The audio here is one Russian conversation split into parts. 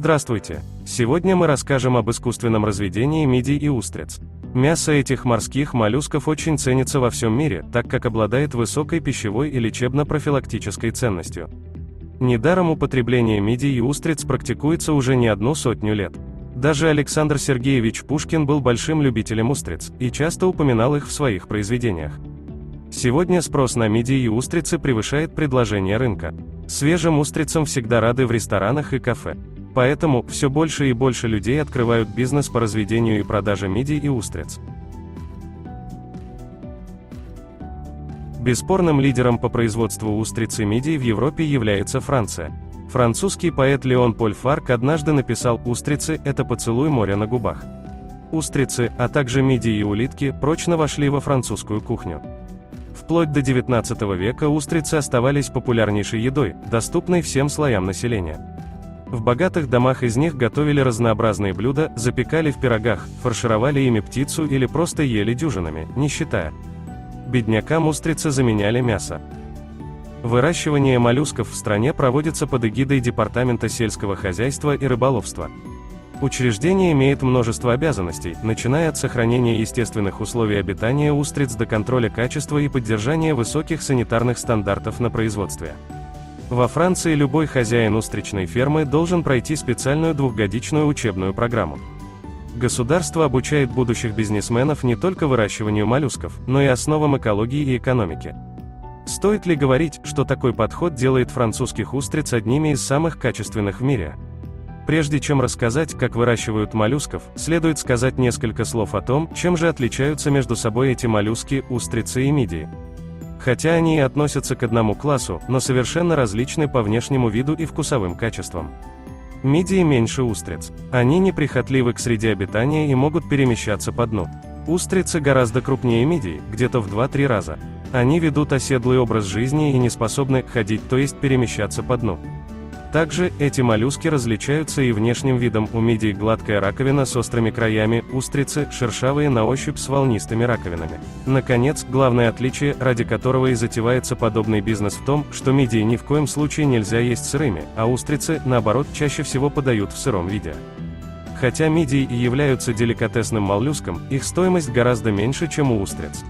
Здравствуйте! Сегодня мы расскажем об искусственном разведении мидий и устриц. Мясо этих морских моллюсков очень ценится во всем мире, так как обладает высокой пищевой и лечебно-профилактической ценностью. Недаром употребление мидий и устриц практикуется уже не одну сотню лет. Даже Александр Сергеевич Пушкин был большим любителем устриц и часто упоминал их в своих произведениях. Сегодня спрос на мидии и устрицы превышает предложение рынка. Свежим устрицам всегда рады в ресторанах и кафе. Поэтому все больше и больше людей открывают бизнес по разведению и продаже мидий и устриц. Бесспорным лидером по производству устриц и мидий в Европе является Франция. Французский поэт Леон Поль Фарк однажды написал: «Устрицы – это поцелуй моря на губах». Устрицы, а также мидии и улитки, прочно вошли во французскую кухню. Вплоть до XIX века устрицы оставались популярнейшей едой, доступной всем слоям населения. В богатых домах из них готовили разнообразные блюда, запекали в пирогах, фаршировали ими птицу или просто ели дюжинами, не считая. Беднякам устрицы заменяли мясо. Выращивание моллюсков в стране проводится под эгидой Департамента сельского хозяйства и рыболовства. Учреждение имеет множество обязанностей, начиная от сохранения естественных условий обитания устриц до контроля качества и поддержания высоких санитарных стандартов на производстве. Во Франции любой хозяин устричной фермы должен пройти специальную двухгодичную учебную программу. Государство обучает будущих бизнесменов не только выращиванию моллюсков, но и основам экологии и экономики. Стоит ли говорить, что такой подход делает французских устриц одними из самых качественных в мире? Прежде чем рассказать, как выращивают моллюсков, следует сказать несколько слов о том, чем же отличаются между собой эти моллюски, устрицы и мидии. Хотя они и относятся к одному классу, но совершенно различны по внешнему виду и вкусовым качествам. Мидии меньше устриц. Они неприхотливы к среде обитания и могут перемещаться по дну. Устрицы гораздо крупнее мидий, где-то в 2-3 раза. Они ведут оседлый образ жизни и не способны ходить, то есть перемещаться по дну. Также, эти моллюски различаются и внешним видом: у мидий гладкая раковина с острыми краями, устрицы шершавые на ощупь с волнистыми раковинами. Наконец, главное отличие, ради которого и затевается подобный бизнес, в том, что мидии ни в коем случае нельзя есть сырыми, а устрицы, наоборот, чаще всего подают в сыром виде. Хотя мидии и являются деликатесным моллюском, их стоимость гораздо меньше, чем у устриц.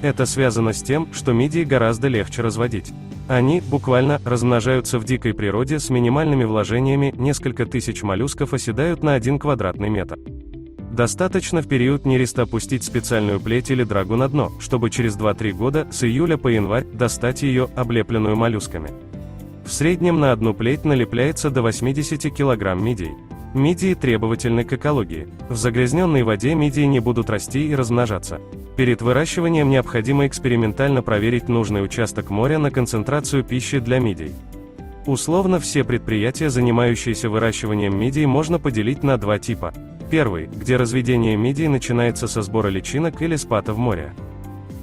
Это связано с тем, что мидии гораздо легче разводить. Они, буквально, размножаются в дикой природе с минимальными вложениями, несколько тысяч моллюсков оседают на 1 квадратный метр. Достаточно в период нереста пустить специальную плеть или драгу на дно, чтобы через 2-3 года, с июля по январь, достать ее, облепленную моллюсками. В среднем на одну плеть налепляется до 80 кг мидий. Мидии требовательны к экологии. В загрязненной воде мидии не будут расти и размножаться. Перед выращиванием необходимо экспериментально проверить нужный участок моря на концентрацию пищи для мидий. Условно все предприятия, занимающиеся выращиванием мидий, можно поделить на 2 типа. Первый, где разведение мидий начинается со сбора личинок или спата в море.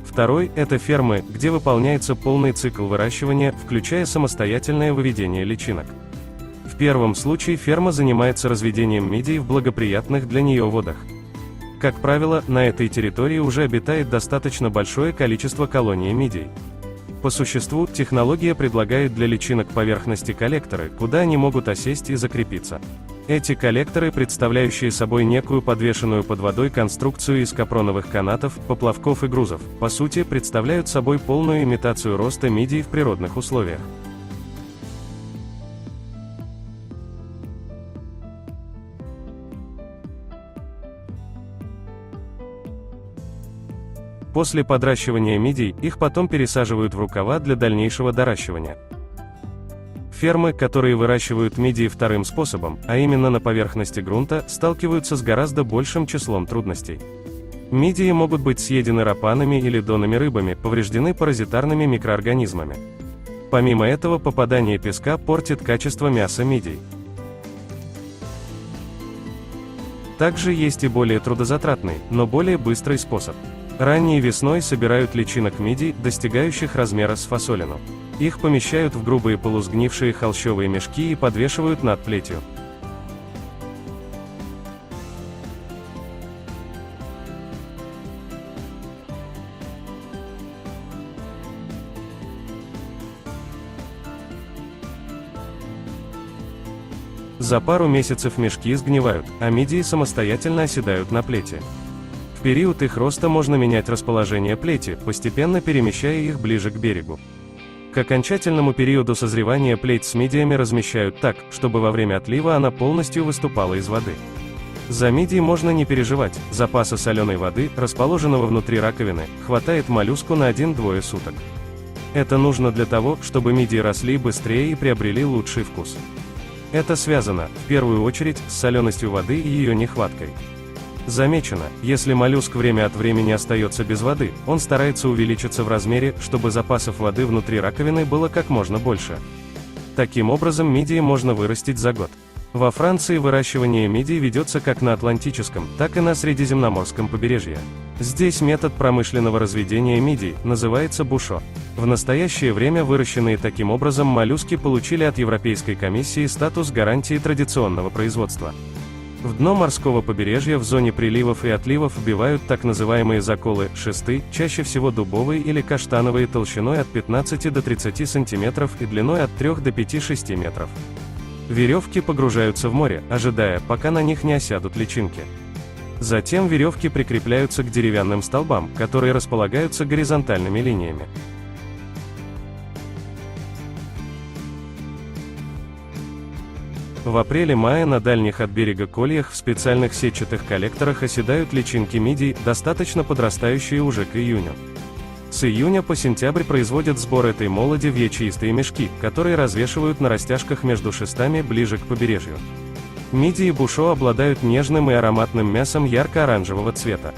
Второй – это фермы, где выполняется полный цикл выращивания, включая самостоятельное выведение личинок. В первом случае ферма занимается разведением мидий в благоприятных для нее водах. Как правило, на этой территории уже обитает достаточно большое количество колоний мидий. По существу, технология предлагает для личинок поверхности коллекторы, куда они могут осесть и закрепиться. Эти коллекторы, представляющие собой некую подвешенную под водой конструкцию из капроновых канатов, поплавков и грузов, по сути, представляют собой полную имитацию роста мидий в природных условиях. После подращивания мидий, их потом пересаживают в рукава для дальнейшего доращивания. Фермы, которые выращивают мидии вторым способом, а именно на поверхности грунта, сталкиваются с гораздо большим числом трудностей. Мидии могут быть съедены рапанами или донными рыбами, повреждены паразитарными микроорганизмами. Помимо этого, попадание песка портит качество мяса мидий. Также есть и более трудозатратный, но более быстрый способ. Ранней весной собирают личинок мидий, достигающих размера с фасолину. Их помещают в грубые полусгнившие холщовые мешки и подвешивают над плетью. За пару месяцев мешки сгнивают, а мидии самостоятельно оседают на плети. В период их роста можно менять расположение плети, постепенно перемещая их ближе к берегу. К окончательному периоду созревания плеть с мидиями размещают так, чтобы во время отлива она полностью выступала из воды. За мидии можно не переживать, запаса соленой воды, расположенного внутри раковины, хватает моллюску на 1-2 суток. Это нужно для того, чтобы мидии росли быстрее и приобрели лучший вкус. Это связано, в первую очередь, с соленостью воды и ее нехваткой. Замечено, если моллюск время от времени остается без воды, он старается увеличиться в размере, чтобы запасов воды внутри раковины было как можно больше. Таким образом мидии можно вырастить за год. Во Франции выращивание мидий ведется как на Атлантическом, так и на Средиземноморском побережье. Здесь метод промышленного разведения мидий называется бушо. В настоящее время выращенные таким образом моллюски получили от Европейской комиссии статус гарантии традиционного производства. В дно морского побережья в зоне приливов и отливов вбивают так называемые заколы, шесты, чаще всего дубовые или каштановые толщиной от 15 до 30 см и длиной от 3 до 5-6 метров. Веревки погружаются в море, ожидая, пока на них не осядут личинки. Затем веревки прикрепляются к деревянным столбам, которые располагаются горизонтальными линиями. В апреле-мае на дальних от берега кольях в специальных сетчатых коллекторах оседают личинки мидий, достаточно подрастающие уже к июню. С июня по сентябрь производят сбор этой молоди в ячеистые мешки, которые развешивают на растяжках между шестами ближе к побережью. Мидии бушо обладают нежным и ароматным мясом ярко-оранжевого цвета.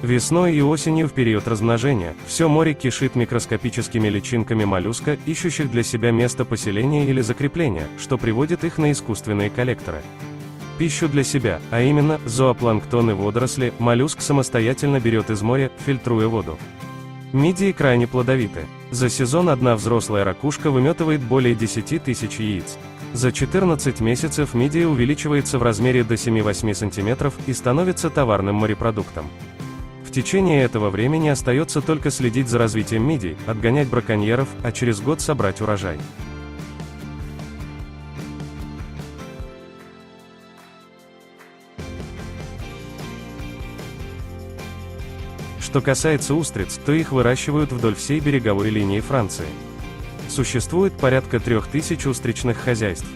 Весной и осенью в период размножения, все море кишит микроскопическими личинками моллюска, ищущих для себя место поселения или закрепления, что приводит их на искусственные коллекторы. Пищу для себя, а именно, зоопланктон и водоросли, моллюск самостоятельно берет из моря, фильтруя воду. Мидии крайне плодовиты. За сезон одна взрослая ракушка выметывает более 10 тысяч яиц. За 14 месяцев мидия увеличивается в размере до 7-8 см и становится товарным морепродуктом. В течение этого времени остается только следить за развитием мидий, отгонять браконьеров, а через год собрать урожай. Что касается устриц, то их выращивают вдоль всей береговой линии Франции. Существует порядка 3000 устричных хозяйств.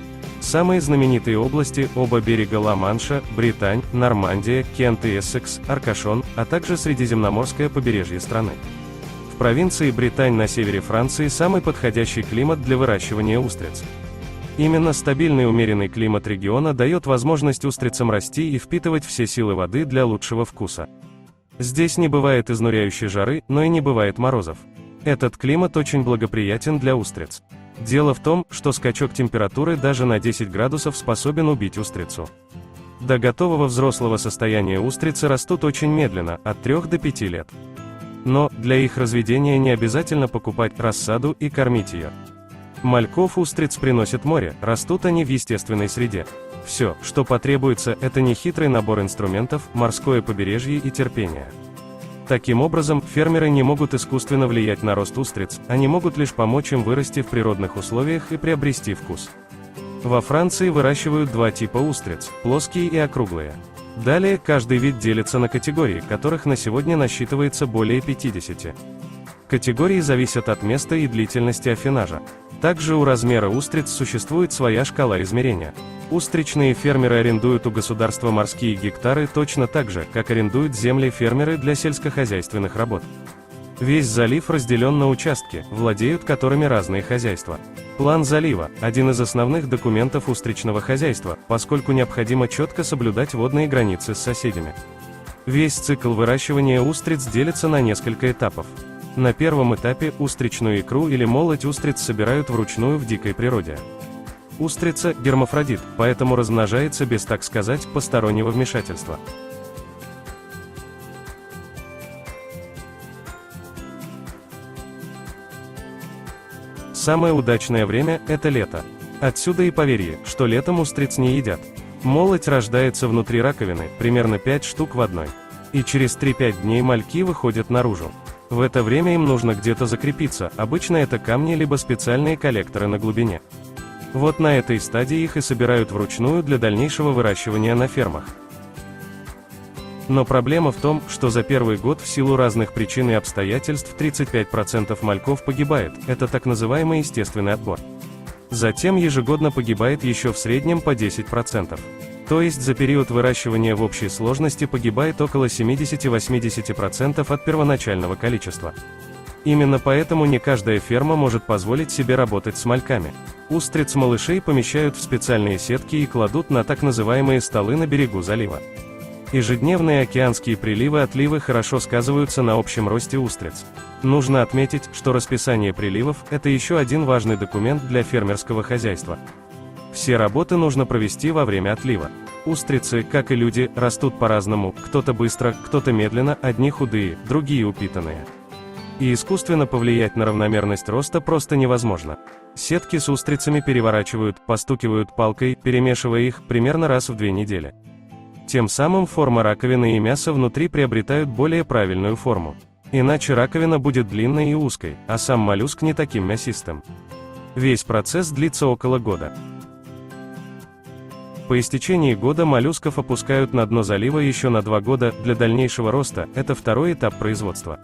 Самые знаменитые области – оба берега Ла-Манша, Британь, Нормандия, Кент и Эссекс, Аркашон, а также Средиземноморское побережье страны. В провинции Британь на севере Франции самый подходящий климат для выращивания устриц. Именно стабильный умеренный климат региона дает возможность устрицам расти и впитывать все силы воды для лучшего вкуса. Здесь не бывает изнуряющей жары, но и не бывает морозов. Этот климат очень благоприятен для устриц. Дело в том, что скачок температуры даже на 10 градусов способен убить устрицу. До готового взрослого состояния устрицы растут очень медленно, от 3 до 5 лет. Но, для их разведения не обязательно покупать рассаду и кормить ее. Мальков устриц приносит море, растут они в естественной среде. Все, что потребуется, это нехитрый набор инструментов, морское побережье и терпение. Таким образом, фермеры не могут искусственно влиять на рост устриц, они могут лишь помочь им вырасти в природных условиях и приобрести вкус. Во Франции выращивают два типа устриц – плоские и округлые. Далее, каждый вид делится на категории, которых на сегодня насчитывается более 50. Категории зависят от места и длительности афинажа. Также у размера устриц существует своя шкала измерения. Устричные фермеры арендуют у государства морские гектары точно так же, как арендуют земли фермеры для сельскохозяйственных работ. Весь залив разделен на участки, владеют которыми разные хозяйства. План залива – один из основных документов устричного хозяйства, поскольку необходимо четко соблюдать водные границы с соседями. Весь цикл выращивания устриц делится на несколько этапов. На первом этапе устричную икру или молоть устриц собирают вручную в дикой природе. Устрица – гермафродит, поэтому размножается без, так сказать, постороннего вмешательства. Самое удачное время – это лето. Отсюда и поверье, что летом устриц не едят. Молоть рождается внутри раковины, примерно 5 штук в одной. И через 3-5 дней мальки выходят наружу. В это время им нужно где-то закрепиться, обычно это камни либо специальные коллекторы на глубине. Вот на этой стадии их и собирают вручную для дальнейшего выращивания на фермах. Но проблема в том, что за первый год в силу разных причин и обстоятельств 35% мальков погибает, это так называемый естественный отбор. Затем ежегодно погибает еще в среднем по 10%. То есть за период выращивания в общей сложности погибает около 70-80% от первоначального количества. Именно поэтому не каждая ферма может позволить себе работать с мальками. Устриц-малышей помещают в специальные сетки и кладут на так называемые столы на берегу залива. Ежедневные океанские приливы-отливы хорошо сказываются на общем росте устриц. Нужно отметить, что расписание приливов – это еще один важный документ для фермерского хозяйства. Все работы нужно провести во время отлива. Устрицы, как и люди, растут по-разному, кто-то быстро, кто-то медленно, одни худые, другие упитанные. И искусственно повлиять на равномерность роста просто невозможно. Сетки с устрицами переворачивают, постукивают палкой, перемешивая их, примерно раз в 2 недели. Тем самым форма раковины и мясо внутри приобретают более правильную форму. Иначе раковина будет длинной и узкой, а сам моллюск не таким мясистым. Весь процесс длится около года. По истечении года моллюсков опускают на дно залива еще на 2 года, для дальнейшего роста, это второй этап производства.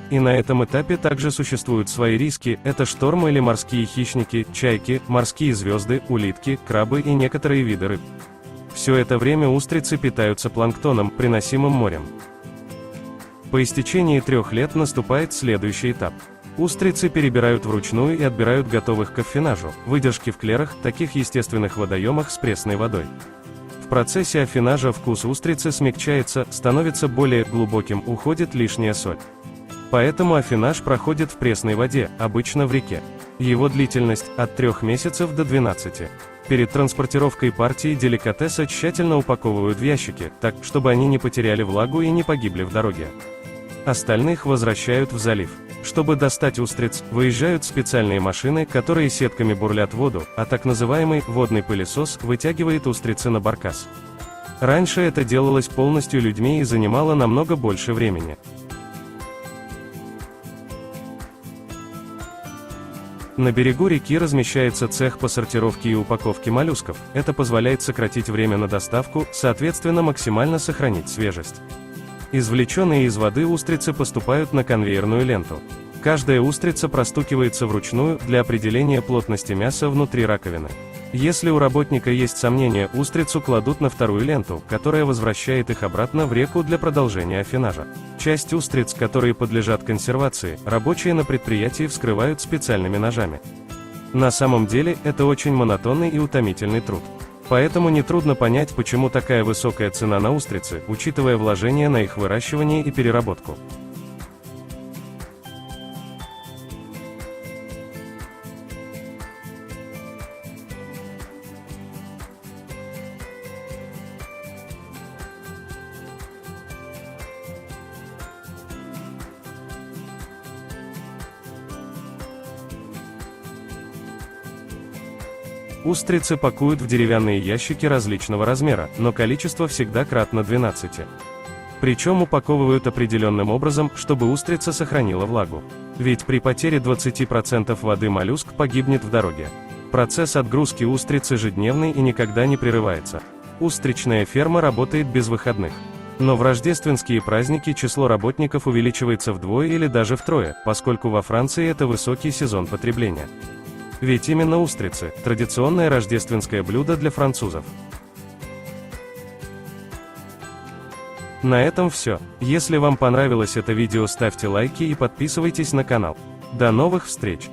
И на этом этапе также существуют свои риски, это штормы или морские хищники, чайки, морские звезды, улитки, крабы и некоторые виды рыб. Все это время устрицы питаются планктоном, приносимым морем. По истечении 3 лет наступает следующий этап. Устрицы перебирают вручную и отбирают готовых к аффинажу, выдержки в клерах, таких естественных водоемах с пресной водой. В процессе аффинажа вкус устрицы смягчается, становится более глубоким, уходит лишняя соль. Поэтому аффинаж проходит в пресной воде, обычно в реке. Его длительность – от 3 месяцев до 12. Перед транспортировкой партии деликатеса тщательно упаковывают в ящики, так, чтобы они не потеряли влагу и не погибли в дороге. Остальных возвращают в залив. Чтобы достать устриц, выезжают специальные машины, которые сетками бурлят воду, а так называемый водный пылесос вытягивает устрицы на баркас. Раньше это делалось полностью людьми и занимало намного больше времени. На берегу реки размещается цех по сортировке и упаковке моллюсков, это позволяет сократить время на доставку, соответственно максимально сохранить свежесть. Извлеченные из воды устрицы поступают на конвейерную ленту. Каждая устрица простукивается вручную, для определения плотности мяса внутри раковины. Если у работника есть сомнения, устрицу кладут на вторую ленту, которая возвращает их обратно в реку для продолжения аффинажа. Часть устриц, которые подлежат консервации, рабочие на предприятии вскрывают специальными ножами. На самом деле, это очень монотонный и утомительный труд. Поэтому нетрудно понять, почему такая высокая цена на устрицы, учитывая вложения на их выращивание и переработку. Устрицы пакуют в деревянные ящики различного размера, но количество всегда кратно 12. Причем упаковывают определенным образом, чтобы устрица сохранила влагу. Ведь при потере 20% воды моллюск погибнет в дороге. Процесс отгрузки устриц ежедневный и никогда не прерывается. Устричная ферма работает без выходных. Но в рождественские праздники число работников увеличивается вдвое или даже втрое, поскольку во Франции это высокий сезон потребления. Ведь именно устрицы – традиционное рождественское блюдо для французов. На этом все. Если вам понравилось это видео, ставьте лайки и подписывайтесь на канал. До новых встреч!